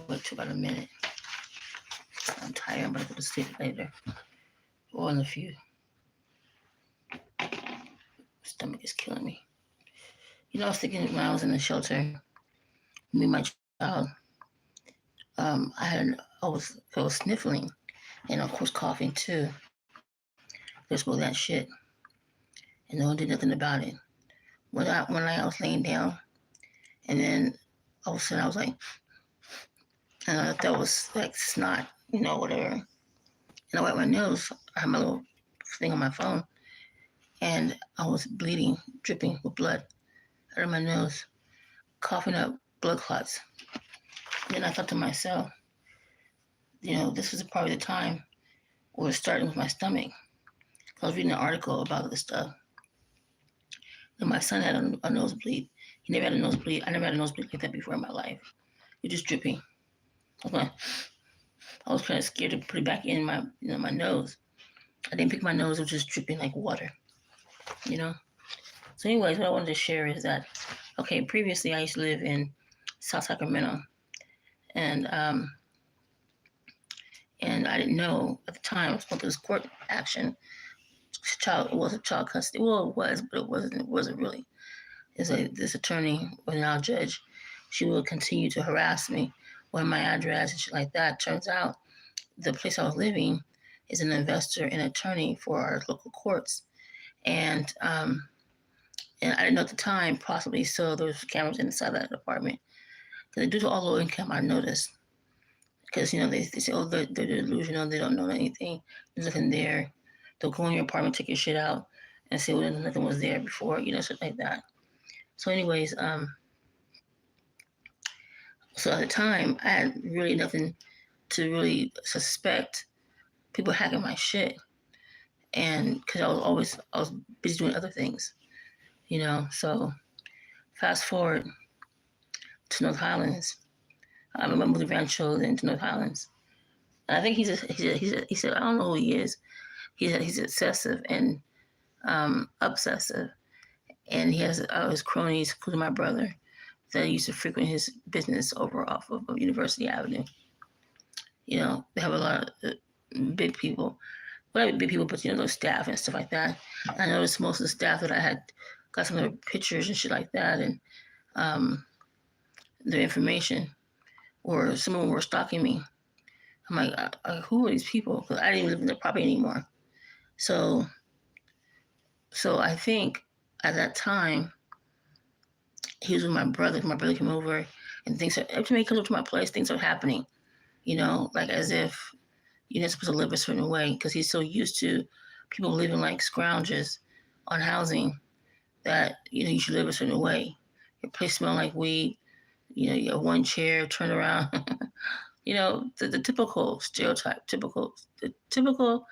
wait till about a minute. I'm tired. I'm gonna go to sleep later. Or in a few. Stomach is killing me. I was thinking when I was in the shelter, me and my child, I was sniffling and of course coughing too. There's all that shit, and no one did nothing about it. One night I was laying down, and then all of a sudden I was like, and I thought that was like snot, whatever. And I wiped my nose. I had my little thing on my phone, and I was bleeding, dripping with blood out of my nose, coughing up blood clots. And then I thought to myself, this was probably the time where it was starting with my stomach. I was reading an article about this stuff. And my son had a nosebleed. He never had a nosebleed. I never had a nosebleed like that before in my life. It was just dripping. I was kind of scared to put it back in my nose. I didn't pick my nose. It was just dripping like water. So anyways, what I wanted to share is that, okay, previously I used to live in South Sacramento. And I didn't know at the time I was going through this court action. It wasn't child custody. Well, it was, but it wasn't really. This attorney, or now judge, she would continue to harass me with my address and shit like that. Turns out the place I was living is an investor and attorney for our local courts. And I didn't know at the time, possibly so, there was cameras inside that apartment. Because due to all low income, I noticed. Because, they say, oh, they're delusional, they don't know anything, there's nothing there. They'll go in your apartment, take your shit out, and say, well, nothing was there before, shit like that. So anyways, so at the time, I had really nothing to really suspect people hacking my shit. And because I was busy doing other things, so fast forward to North Highlands. I moved to Rancho, then to North Highlands. And I think he said, I don't know who he is. He's excessive and obsessive. And he has his cronies, including my brother, that used to frequent his business over off of University Avenue. They have a lot of big people. Well, not big people, but, those staff and stuff like that. And I noticed most of the staff that I had got some of their pictures and shit like that and their information. Or some of them were stalking me. I'm like, who are these people? Because I didn't even live in the property anymore. So I think at that time, he was with my brother. My brother came over, and every time he comes up to my place, things are happening. Like as if you're not supposed to live a certain way, because he's so used to people living like scroungers on housing that, you should live a certain way. Your place smell like weed. You have one chair, turn around. The typical stereotype, the typical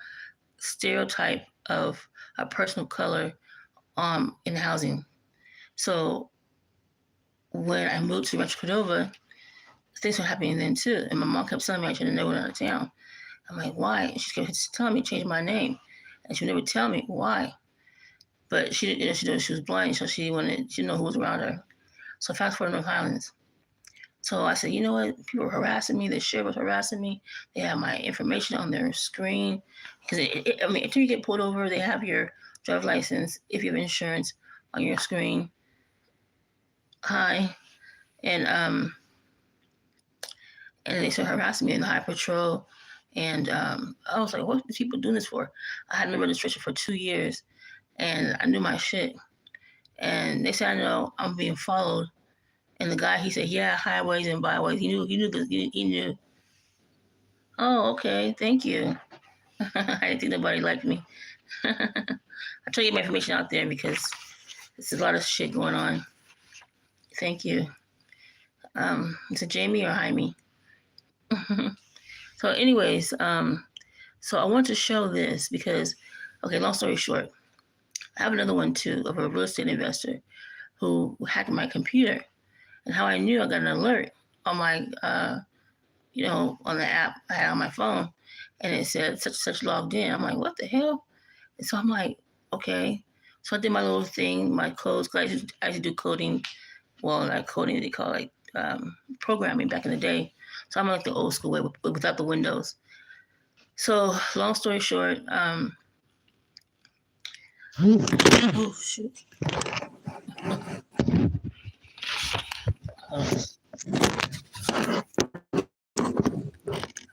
stereotype of a person of color in housing. So when I moved to Rancho Cordova, things were happening then too. And my mom kept telling me I should have never went out of town. I'm like, why? And she kept telling me to change my name. And she would never tell me why. But she didn't, she was blind, so she didn't know who was around her. So fast forward to North Highlands. So I said, you know what? People were harassing me. The sheriff was harassing me. They have my information on their screen. Because, until you get pulled over, they have your driver's license, if you have insurance, on your screen. Hi. And they started harassing me in the high patrol. And I was like, what are people doing this for? I had no registration for 2 years. And I knew my shit. And they said, I know I'm being followed. And the guy, he said, yeah, highways and byways. He knew. Oh, okay, thank you. I didn't think nobody liked me. I try to get my information out there because there's a lot of shit going on. Thank you. Is it Jamie or Jaime? So anyways, so I want to show this because, okay, long story short, I have another one too of a real estate investor who hacked my computer. And how I knew, I got an alert on my, on the app I had on my phone, and it said such and such logged in. I'm like, what the hell? And so I'm like, okay. So I did my little thing, my codes, because I used to do coding. Well, not coding, they call it like programming back in the day. So I'm like the old school way without the Windows. So long story short, oh shoot. I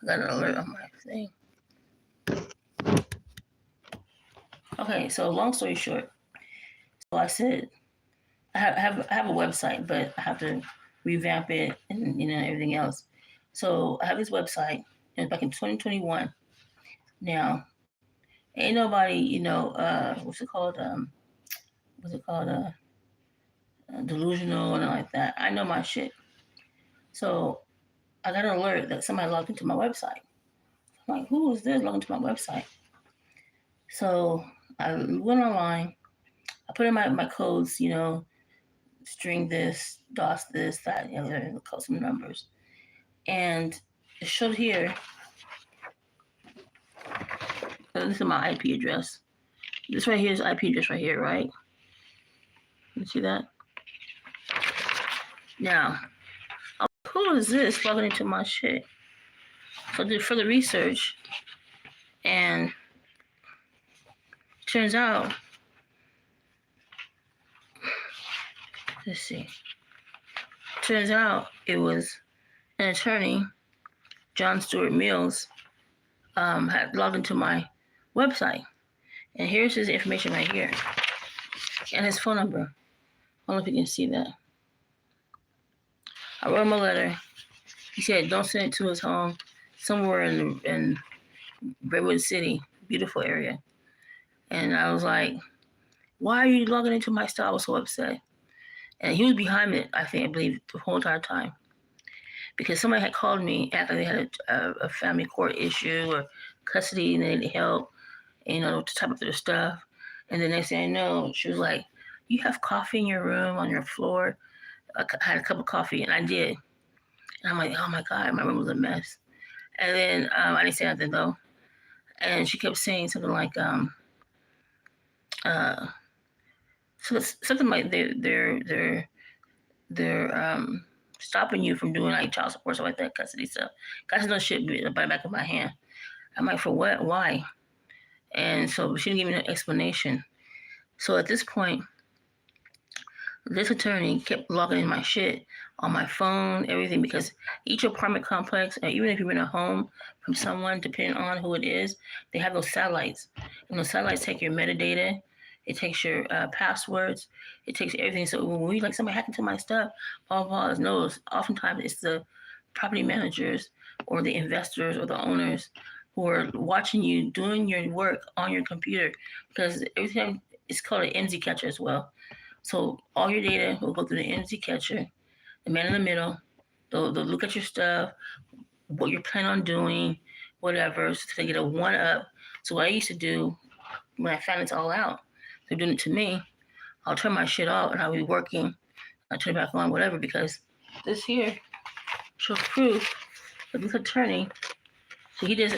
got an alert on my thing. Okay, so long story short, so I said I have a website, but I have to revamp it and everything else. So I have this website, and back in 2021. Now, ain't nobody, what's it called, delusional and like that. I know my shit. So I got an alert that somebody logged into my website. I'm like, who is this logging into my website? So I went online. I put in my codes, string this, DOS this, that, code some numbers. And it showed here, this is my IP address. This right here is IP address right here, right? You see that? Now, who is this logging into my shit? So I did further research, and turns out, let's see. Turns out it was an attorney, John Stewart Mills, had logged into my website. And here's his information right here. And his phone number. I don't know if you can see that. I wrote him a letter. He said, don't send it to his home, somewhere in Redwood City, beautiful area. And I was like, why are you logging into my stuff? I was so upset. And he was behind it, I believe, the whole entire time. Because somebody had called me after they had a family court issue or custody and they needed help, to type up their stuff. And the next thing I know, she was like, you have coffee in your room, on your floor? I had a cup of coffee, and I did. And I'm like, oh my God, my room was a mess. And then I didn't say nothing though. And she kept saying something like, something like they're stopping you from doing like child support, stuff like that, custody stuff. Got no shit by the back of my hand. I'm like, for what? Why? And so she didn't give me an explanation. So at this point, this attorney kept logging in my shit on my phone, everything, because each apartment complex, even if you rent a home from someone, depending on who it is, they have those satellites. And those satellites take your metadata, it takes your passwords, it takes everything. So when we like somebody hacked into my stuff, blah, blah, blah, no, oftentimes it's the property managers or the investors or the owners who are watching you doing your work on your computer, because everything is called an MZ catcher as well. So all your data will go through the MZ catcher. The man in the middle, they'll look at your stuff, what you're planning on doing, whatever, so they get a one up. So what I used to do when I found it all out, they're doing it to me, I'll turn my shit off and I'll be working. I'll turn it back on, whatever, because this here shows proof that this attorney, so he just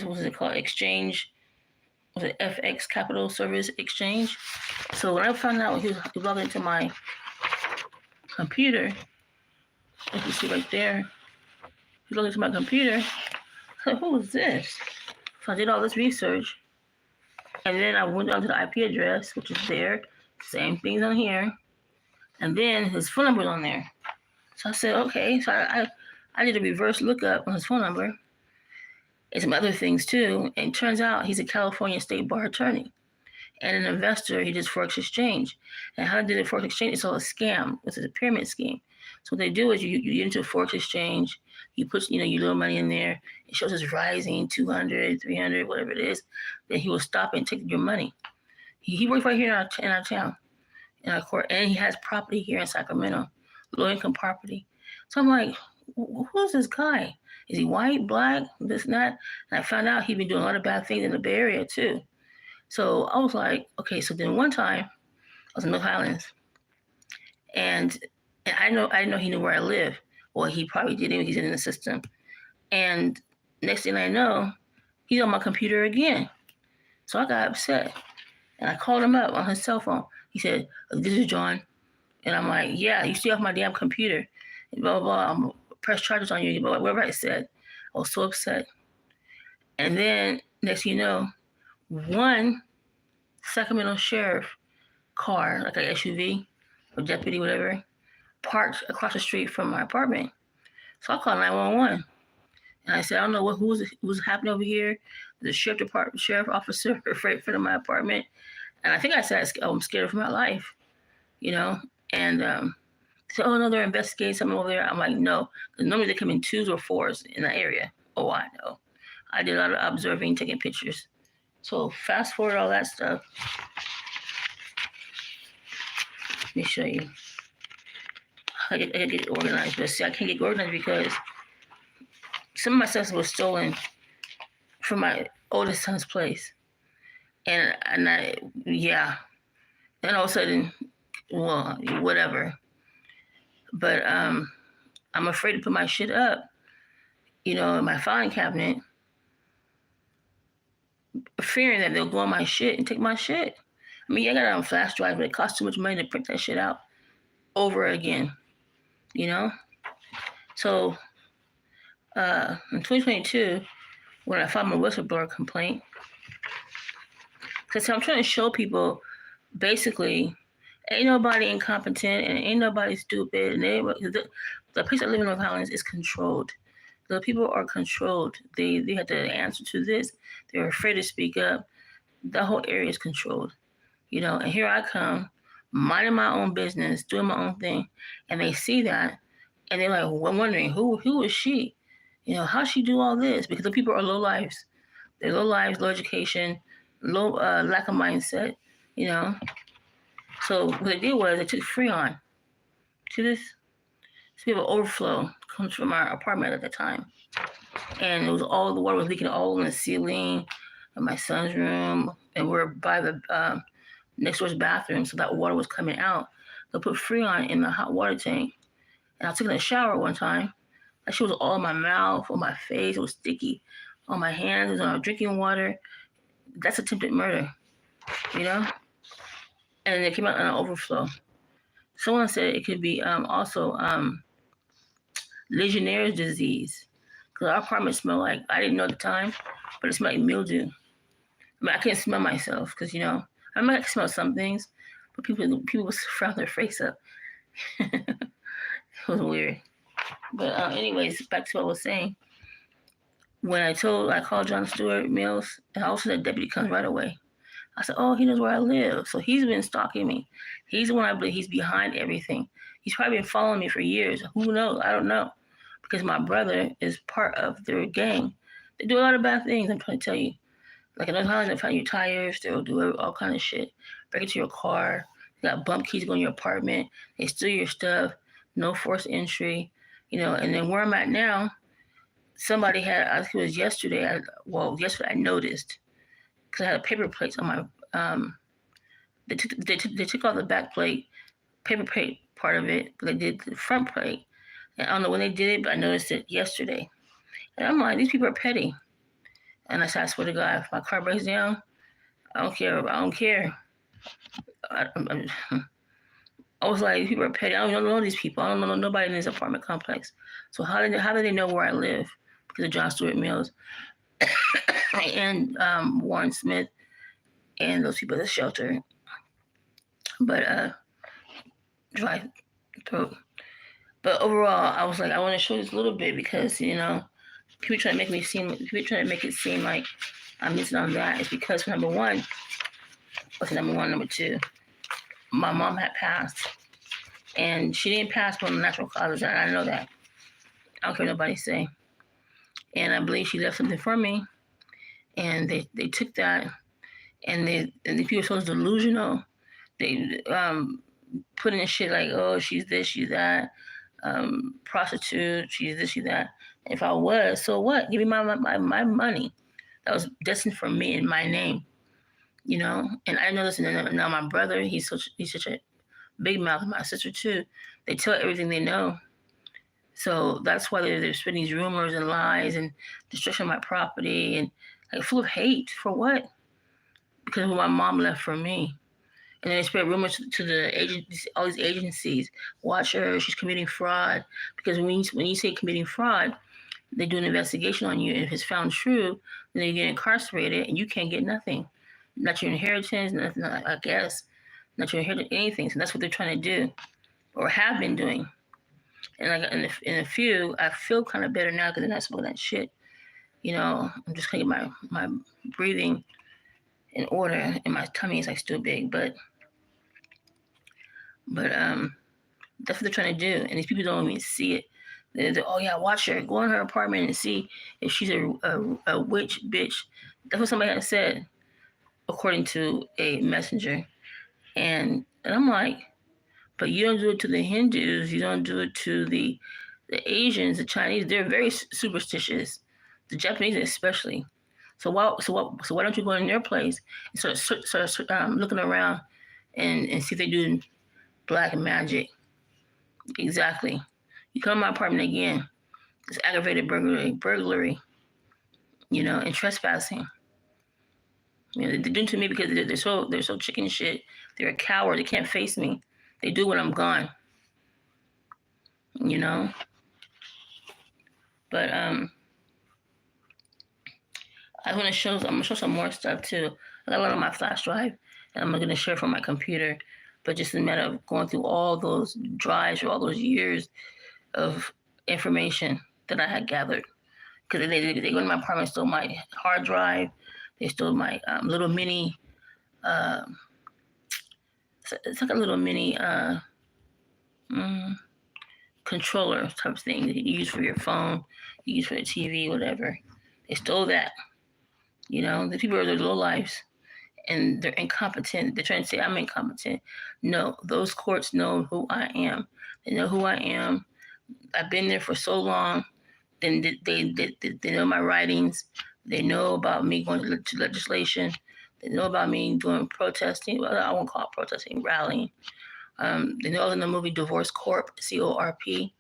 what's it called, exchange, was it FX Capital Service Exchange? So when I found out he was logging into my computer, as you see right there, he logged into my computer. So who is this? So I did all this research, and then I went down to the IP address, which is there, same things on here, and then his phone number was on there. So I said, okay. So I did a reverse lookup on his phone number and some other things too. And it turns out he's a California State Bar attorney and an investor. He does Forex exchange. And how to do the Forex exchange? It's all a scam. It's a pyramid scheme. So what they do is you get into a Forex exchange, you put your little money in there. It shows it's rising 200, 300, whatever it is. Then he will stop and take your money. He works right here in our town, in our court, and he has property here in Sacramento, low income property. So I'm like, who's this guy? Is he white, black, this and that? And I found out he'd been doing a lot of bad things in the Bay Area too. So I was like, okay. So then one time I was in North Highlands, and I didn't know he knew where I live. Well, he probably did. He's in the system. And next thing I know, he's on my computer again. So I got upset, and I called him up on his cell phone. He said, "This is John," And I'm like, yeah, you stay off my damn computer. And blah, blah, blah. I'm press charges on you, whatever I said. I was so upset. And then, next thing you know, one Sacramento sheriff car, like an SUV or deputy, whatever, parked across the street from my apartment. So I called 911. And I said, I don't know who's happening over here. The sheriff officer right in front of my apartment. And I think I said I'm scared for my life, you know. And so, oh no, they're investigating something over there. I'm like, no, because normally they come in 2s or 4s in that area. Oh, I know. I did a lot of observing, taking pictures. So fast forward all that stuff. Let me show you. I get organized, but see, I can't get organized because some of my stuff was stolen from my oldest son's place, and yeah, and all of a sudden, well, whatever. But I'm afraid to put my shit up, in my filing cabinet, fearing that they'll go on my shit and take my shit. I mean, I got it on flash drive, but it costs too much money to print that shit out over again, So in 2022, when I filed my whistleblower complaint, because I'm trying to show people, basically, ain't nobody incompetent and ain't nobody stupid. And the place I live in North Highlands is controlled. The people are controlled. They have to answer to this. They're afraid to speak up. The whole area is controlled, And here I come, minding my own business, doing my own thing, and they see that, and they're like, well, I'm wondering who is she? How she do all this? Because the people are low lives. They're low lives, low education, low lack of mindset, So what they did was they took Freon. See this? This bit of overflow comes from our apartment at the time. And the water was leaking all in the ceiling of my son's room. And we're by the next door's bathroom, so that water was coming out. They put Freon in the hot water tank. And I was taking a shower one time. That shit was all in my mouth, on my face. It was sticky. On my hands, it was on drinking water. That's attempted murder, And it came out in an overflow. Someone said it could be also Legionnaire's disease. Because our apartment smelled like, I didn't know at the time, but it smelled like mildew. I mean, I couldn't smell myself because, I mean, I could smell some things, but people would frown their face up. It was weird. But anyways, back to what I was saying. When I called John Stewart Mills, and also the deputy comes right away. I said, oh, he knows where I live. So he's been stalking me. He's the one I believe he's behind everything. He's probably been following me for years. Who knows? I don't know. Because my brother is part of their gang. They do a lot of bad things, I'm trying to tell you. Like in North Highlands, they find your tires. They'll do all kind of shit. Break into your car. They got bump keys going to your apartment. They steal your stuff. No forced entry. And then where I'm at now, somebody had, I think it was yesterday, yesterday I noticed, because I had a paper plate on my, they took off the back plate, paper plate part of it, but they did the front plate. And I don't know when they did it, but I noticed it yesterday. And I'm like, these people are petty. And I said, I swear to God, if my car breaks down, I don't care. I was like, people are petty. I don't know these people. I don't know nobody in this apartment complex. So how do they know where I live? Because of John Stewart Mills and Warren Smith and those people at the shelter. But dry throat. But overall, I was like, I want to show this a little bit because people trying to make it seem like I'm missing on that. It's because number one, number two, my mom had passed, and she didn't pass from natural causes, and I know that. I don't care what nobody say. And I believe she left something for me, and they took that, and the people are so delusional. They put in shit like, oh, she's this, she's that, prostitute, she's this, she's that. If I was, so what? Give me my money. That was destined for me in my name, And I know this. And now my brother, he's such a big mouth. My sister too. They tell everything they know. So that's why they're spreading these rumors and lies and destruction of my property and full of hate for what? Because of what my mom left for me. And they spread rumors to the agents, all these agencies. Watch her; she's committing fraud. Because when you say committing fraud, they do an investigation on you, and if it's found true, then you get incarcerated, and you can't get nothing, not your inheritance, nothing. I guess, not your inheritance, anything. So that's what they're trying to do, or have been doing. And like in a few, I feel kind of better now because they're not smoking that shit. I'm just gonna get my breathing in order, and my tummy is like still big, but that's what they're trying to do, and these people don't even see it. They're oh yeah, watch her, go in her apartment and see if she's a witch bitch. That's what somebody had said, according to a messenger, and I'm like, but you don't do it to the Hindus, you don't do it to the Asians, the Chinese. They're very superstitious, the Japanese especially. So why don't you go in their place and start looking around and see if they do black magic? Exactly. You come to my apartment again. It's aggravated burglary, and trespassing. They're doing to me because they're so chicken shit. They're a coward. They can't face me. They do when I'm gone. But I'm gonna show some more stuff too. I got a lot on my flash drive, and I'm gonna share from my computer. But just a matter of going through all those drives or all those years of information that I had gathered. Because they go to my apartment, stole my hard drive, they stole my little mini. It's like a little mini controller type of thing that you use for your phone, you use for the TV, whatever. They stole that. The people are their low lives, and they're incompetent. They're trying to say I'm incompetent. No, those courts know who I am. They know who I am. I've been there for so long. Then they know my writings. They know about me going to legislation. They know about me doing protesting. Well, I won't call it protesting, rallying. They know in the movie Divorce Corp, CORP.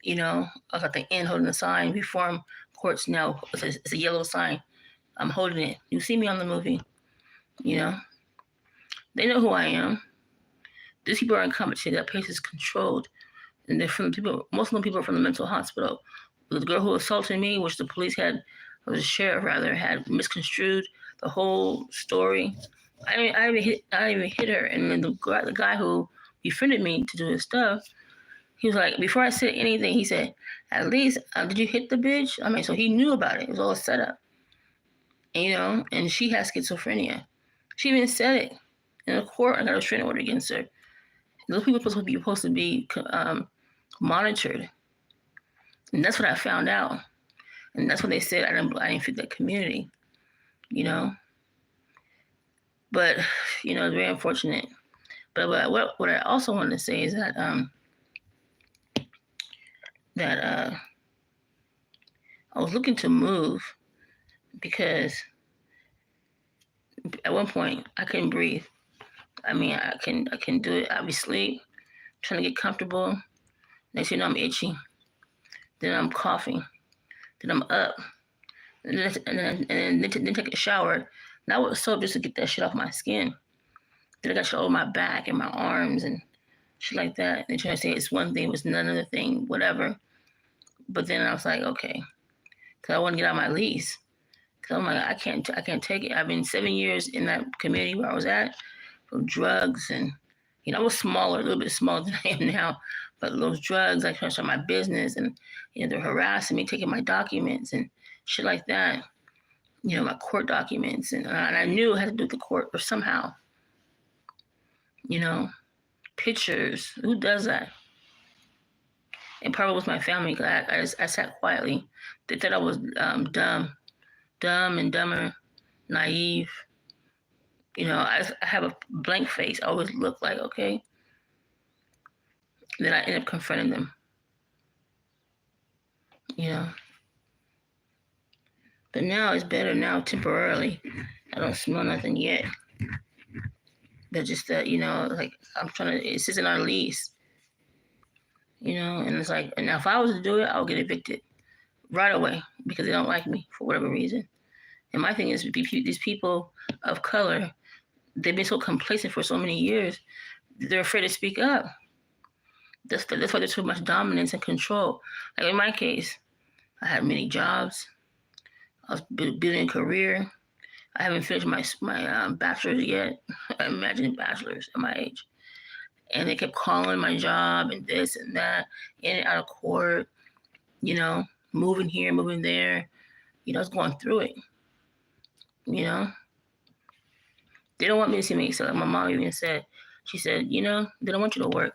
I was at the end holding the sign. We form courts now. It's a yellow sign. I'm holding it. You see me on the movie. They know who I am. These people are incompetent. That place is controlled. And they're from people. Most of the people are from the mental hospital. The girl who assaulted me, which the police or the sheriff rather, had misconstrued the whole story. I didn't even hit her. And then the guy who befriended me to do his stuff, he was like, before I said anything, he said, at least, did you hit the bitch? So he knew about it. It was all set up. And she has schizophrenia. She even said it in the court. I got a restraining order against her. Those people are supposed to be monitored. And that's what I found out. And that's what they said. I didn't fit that community, But, it's very unfortunate. But what I also wanted to say is that I was looking to move because at one point I couldn't breathe. I can do it. I'll be asleep, trying to get comfortable. Next thing you know, I'm itchy. Then I'm coughing. Then I'm up. And then take a shower. Not with soap, just to get that shit off my skin. Then I got shit over my back and my arms and shit like that. And they're trying to say it's one thing, it was another thing, whatever. But then I was like, okay, because I want to get out of my lease. Because I'm like, I can't take it. I've been 7 years in that community where I was at for drugs, and I was smaller, a little bit smaller than I am now. But those drugs, I tried to start my business, and they're harassing me, taking my documents and shit like that. My court documents, and I knew I had to do with the court or somehow. Pictures. Who does that? And part of it was my family. Cause I sat quietly. They thought I was dumb and dumber, naive. I have a blank face. I always look like, okay. Then I end up confronting them. But now it's better now, temporarily. I don't smell nothing yet. But just that, like I'm trying to, it's just in our lease. And it's like, and now if I was to do it, I'll get evicted right away because they don't like me for whatever reason. And my thing is, these people of color, they've been so complacent for so many years. They're afraid to speak up. That's why there's so much dominance and control. Like in my case, I had many jobs. I was building a career. I haven't finished my bachelor's yet. Imagine bachelor's at my age. And they kept calling my job and this and that, in and out of court, you know, moving here, moving there. I was going through it, you know. They don't want me to see me. So like my mom even said, she said, they don't want you to work.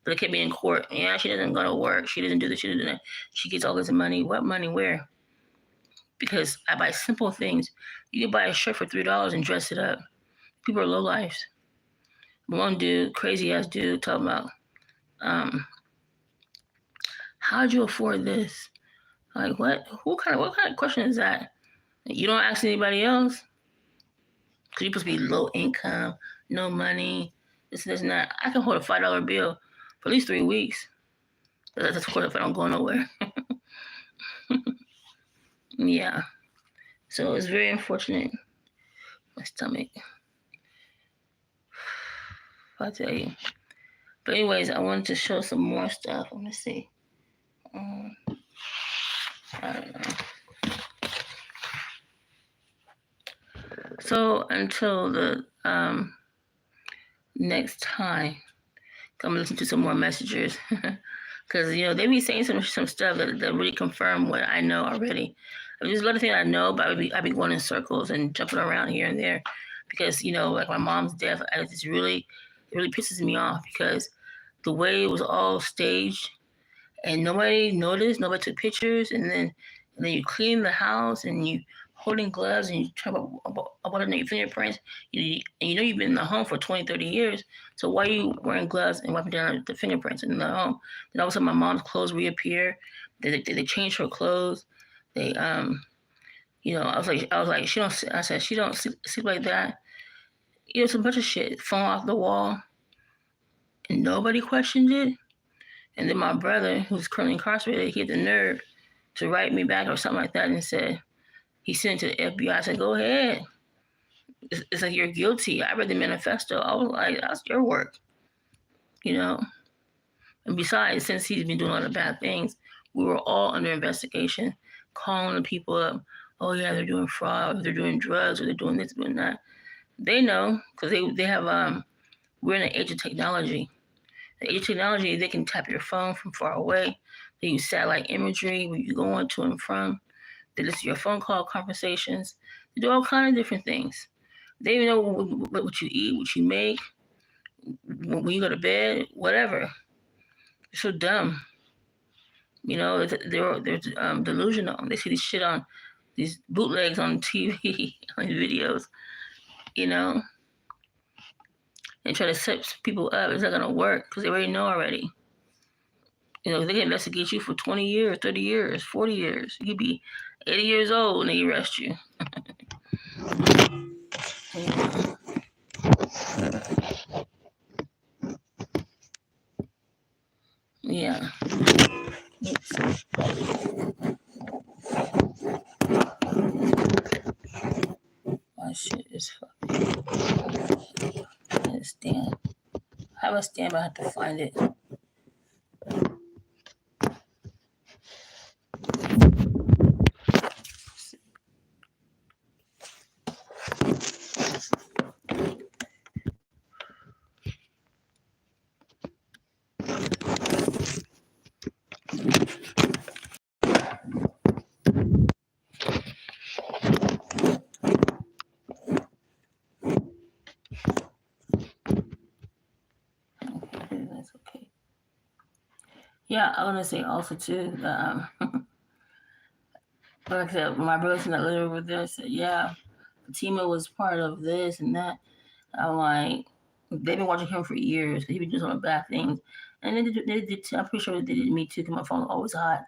But it kept me in court. Yeah, she doesn't go to work. She doesn't do this. She doesn't do that. She gets all this money. What money? Where? Because I buy simple things. You can buy a shirt for $3 and dress it up. People are low lives. One dude, crazy ass dude, talking about, um, how'd you afford this? Like what? What kind of question is that? You don't ask anybody else because you're supposed to be low income, no money, this and that. I can hold a $5 bill for at least 3 weeks. That's of course if I don't go nowhere. Yeah. So it's very unfortunate. My stomach. I'll tell you. But anyways, I wanted to show some more stuff. Let me see. I don't know. So until the next time, I'm gonna listen to some more messengers. Because they be saying some stuff that really confirm what I know already. There's a lot of things I know, but I be going in circles and jumping around here and there, because like my mom's death, it really pisses me off, because the way it was all staged and nobody noticed, nobody took pictures, and then you clean the house and you holding gloves and you try about your fingerprints. And you've been in the home for 20, 30 years. So why are you wearing gloves and wiping down the fingerprints in the home? Then all of a sudden my mom's clothes reappear. They change her clothes. They I was like, she don't. I said, she don't sleep like that. It's a bunch of shit falling off the wall, and nobody questioned it. And then my brother, who's currently incarcerated, he had the nerve to write me back or something like that and said, he sent it to the FBI. I said, go ahead. It's like, you're guilty. I read the manifesto. I was like, that's your work, And besides, since he's been doing a lot of bad things, we were all under investigation, calling the people up. Oh, yeah, they're doing fraud, or they're doing drugs, or they're doing this, doing that. They know, because they have, we're in the age of technology. The age of technology, they can tap your phone from far away. They use satellite imagery where you go on to and from. They listen to your phone call conversations. They do all kinds of different things. They even know what you eat, what you make, when you go to bed, whatever. They're so dumb. They're delusional. They see this shit on these bootlegs on TV, on videos, and try to set people up. It's not gonna work because they already know already. They can investigate you for 20 years, 30 years, 40 years. You could be 80 years old and they arrest you. Yeah. My shit is fucking. I understand. I have a stand, but I have to find it. That's okay. Yeah, I want to say also too that like I said, my brother's not living over there. Said, yeah, Fatima was part of this and that. I'm like, they've been watching him for years. He been doing some bad things, and they did. I'm pretty sure they did me too. Cause my phone was always hot.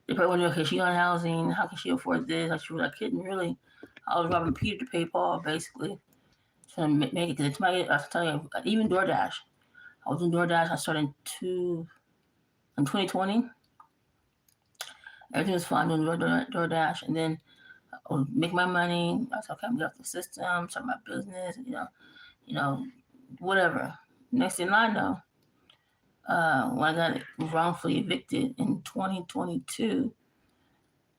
They probably wonder, okay, she on housing. How can she afford this? I couldn't really. I was robbing Peter to pay Paul, basically. Trying to make it. Cause I was telling you, even DoorDash. I was in DoorDash. I started in 2020. Everything was fine doing DoorDash, and then I would make my money. I said, okay, I'm get off the system, start my business, you know, whatever. Next thing I know, when I got wrongfully evicted in 2022,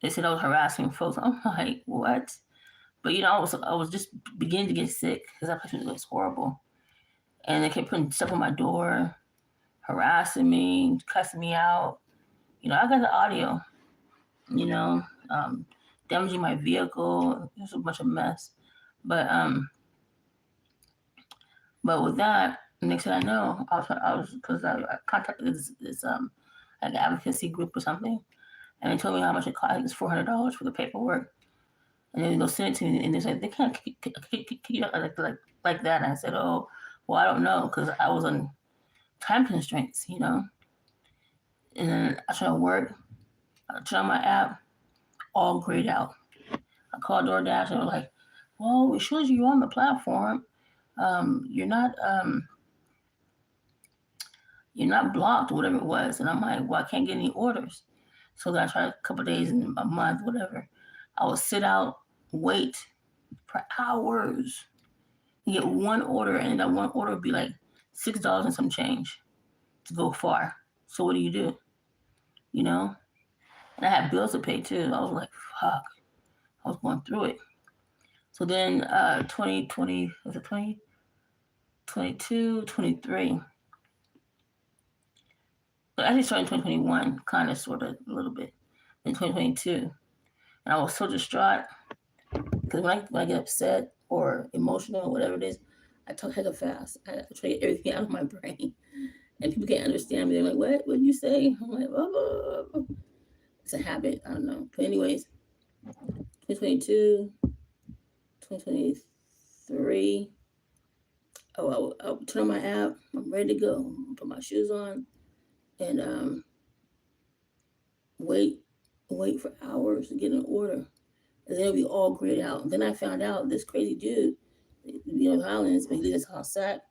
they said I was harassing folks. I'm like, what? But I was just beginning to get sick because that place was horrible, and they kept putting stuff on my door, harassing me, cussing me out. I got the audio. You know, um, damaging my vehicle. It was a bunch of mess. But but with that, next thing I know, I was because I contacted this like advocacy group or something, and they told me how much it cost. I think it's $400 for the paperwork, and then they'll send it to me, and they said they can't kick you out like that. And I said, oh, well, I don't know because I was on time constraints. And then I try to work. I turn on my app, all grayed out. I called DoorDash, and they were like, well, as soon as you're on the platform, you're not blocked or whatever it was. And I'm like, well, I can't get any orders. So then I tried a couple of days in a month, whatever. I would sit out, wait for hours, and get one order, and that one order would be like $6 and some change to go far. So what do? You know? And I had bills to pay too. I was like, fuck. I was going through it. So then 2020, was it 2022, 23? But actually started in 2021, kind of, sort of, a little bit. In 2022. And I was so distraught because when I get upset or emotional or whatever it is, I talk hella fast. I try to get everything out of my brain. And people can't understand me. They're like, what did you say? I'm like, oh. It's a habit. I don't know. But anyways, 2022, 2023. Oh, I'll turn on my app. I'm ready to go. Put my shoes on and wait for hours to get an order. And then it'll be all grayed out. And then I found out this crazy dude, Highlands, but he lives in Sac.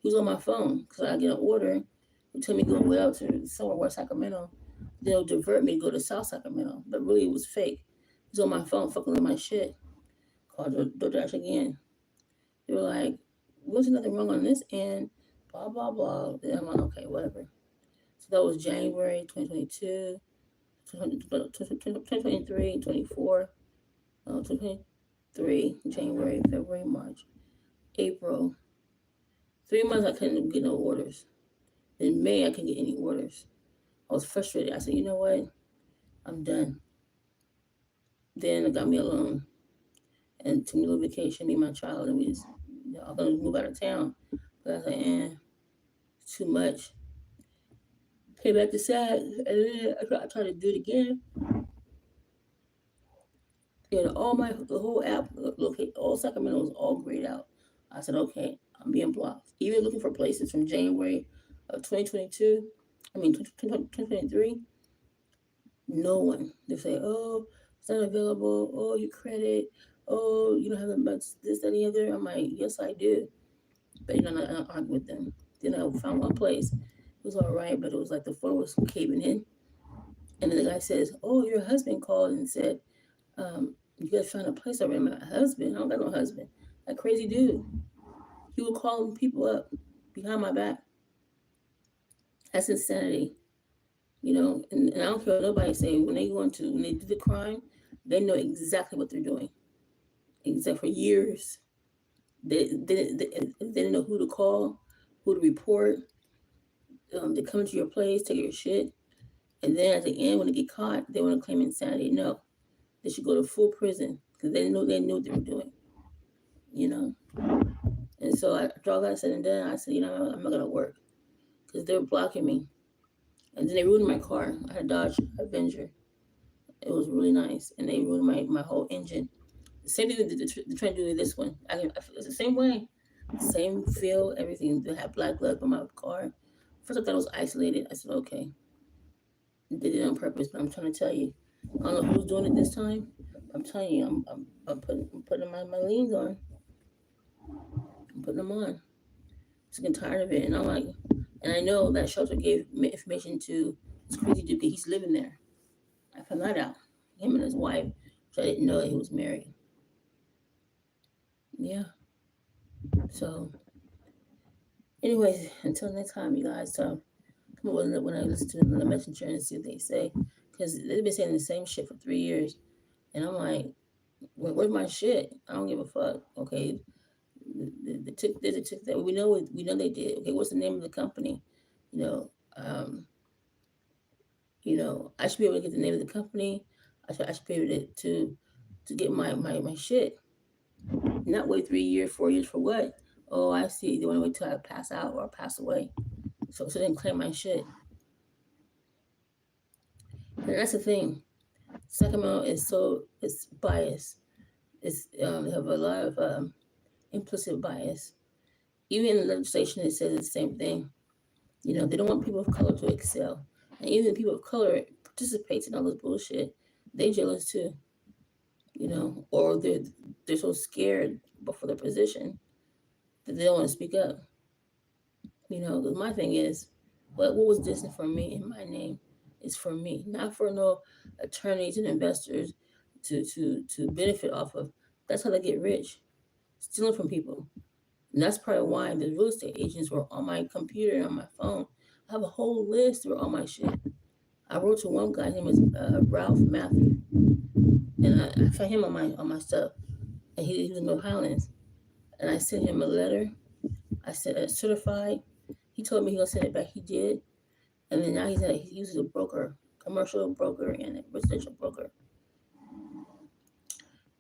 He was on my phone because I get an order. He told me to go way out to somewhere West Sacramento. They'll divert me to go to South Sacramento. But really it was fake. He was on my phone fucking with my shit. Called DoorDash again. They were like, wasn't nothing wrong on this end, blah, blah, blah. Then I'm like, okay, whatever. So that was January 2022, 2023, 24, 2023, January, February, March, April. 3 months I couldn't get no orders. In May, I couldn't get any orders. I was frustrated. I said, you know what? I'm done. Then I got me a loan and took me a little vacation, me and my child, and we just, I was going to move out of town. But I was like, it's too much. Came back to SAG, and then I tried to do it again. And the whole app, all Sacramento was all grayed out. I said, okay, I'm being blocked. Even looking for places from January of 2023, no one. They say, oh, it's not available. Oh, your credit. Oh, you don't have that much this, that, and the other. I'm like, yes, I do. But I don't argue with them. Then I found one place. It was all right, but it was like the phone was caving in. And then the guy says, oh, your husband called and said, you guys found a place already. My husband? I don't got no husband. That crazy dude. He would call people up behind my back. That's insanity. And I don't care what nobody say. When they do the crime, they know exactly what they're doing. Except for years. They didn't know who to call, who to report. They come to your place, take your shit. And then at the end, when they get caught, they want to claim insanity. No. They should go to full prison because they knew what they were doing. And so after all that said and done, I said, I'm not going to work because they're blocking me. And then they ruined my car. I had a Dodge Avenger. It was really nice. And they ruined my whole engine. The same thing they're trying to do with this one. It's the same way. Same feel, everything. They had black blood on my car. First I thought it was isolated. I said, okay. They did it on purpose, but I'm trying to tell you. I don't know who's doing it this time. I'm telling you, I'm putting my liens on. I'm putting them on. Just getting tired of it. And I'm like, and I know that shelter gave information to this crazy dude because he's living there. I found that out. Him and his wife So I didn't know that he was married. Yeah. So, anyways, until next time, you guys. Come on, when I listen to the messenger and see what they say, because they've been saying the same shit for 3 years, and I'm like, where's my shit? I don't give a fuck. Okay, they took this, they took that. We know they did. Okay, what's the name of the company? You know, um, I should be able to get the name of the company. I should be able to get my shit. Not wait 3 years, 4 years for what? Oh, I see. They want to wait till I pass out or pass away. So they can claim my shit. And that's the thing. Sacramento it's biased. They have a lot of implicit bias. Even in the legislation, it says the same thing. They don't want people of color to excel, and even people of color participates in all this bullshit. They jealous too. Or they're so scared for their position that they don't want to speak up. Because my thing is, what was destined for me in my name is for me, not for no attorneys and investors to benefit off of. That's how they get rich, stealing from people. And that's probably why the real estate agents were on my computer and on my phone. I have a whole list of all my shit. I wrote to one guy, his name was Ralph Matthew, and I found him on my stuff, and he was in North Highlands, and I sent him a letter. I sent it certified. He told me he gonna send it back. He did, and then now he uses a broker, commercial broker and a residential broker.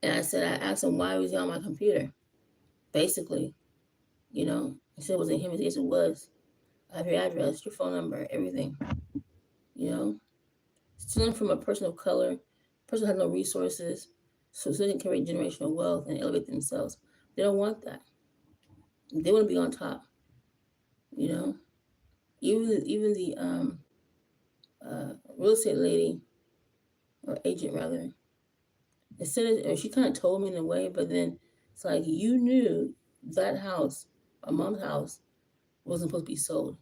And I asked him why was he on my computer. Basically, he said it wasn't him. Yes, it was. I have your address, your phone number, everything. You know, stealing from a person of color, person who has no resources, so they can create generational wealth and elevate themselves. They don't want that. They want to be on top. You know, even the real estate lady or agent rather, she kind of told me in a way, but then it's like you knew that house, a mom's house, wasn't supposed to be sold.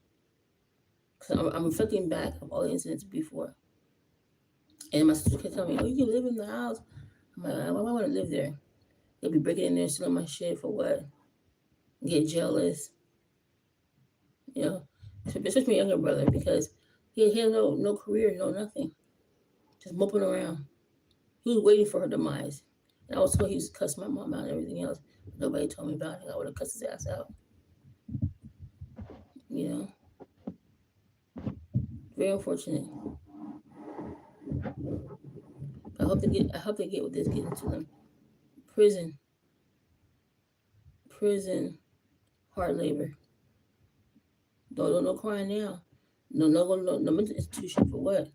Because I'm reflecting back of all the incidents before. And my sister kept telling me, oh, you can live in the house. I'm like, why do I want to live there? They'll be breaking in there, stealing my shit for what? Get jealous. Especially my younger brother, because he had no career, no nothing. Just moping around. He was waiting for her demise. And I was told he used to cuss my mom out and everything else. But nobody told me about it. I would have cussed his ass out. You know? Very unfortunate. I hope they get what this getting to them. Prison. Prison. Hard labor. No crying now. No mental institution for what?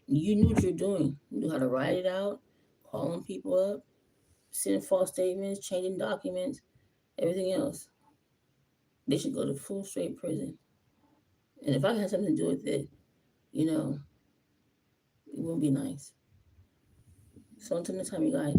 You knew what you're doing. You knew how to write it out, calling people up, sending false statements, changing documents, everything else. They should go to full straight prison. And if I had something to do with it, it wouldn't be nice. So until next time, you guys.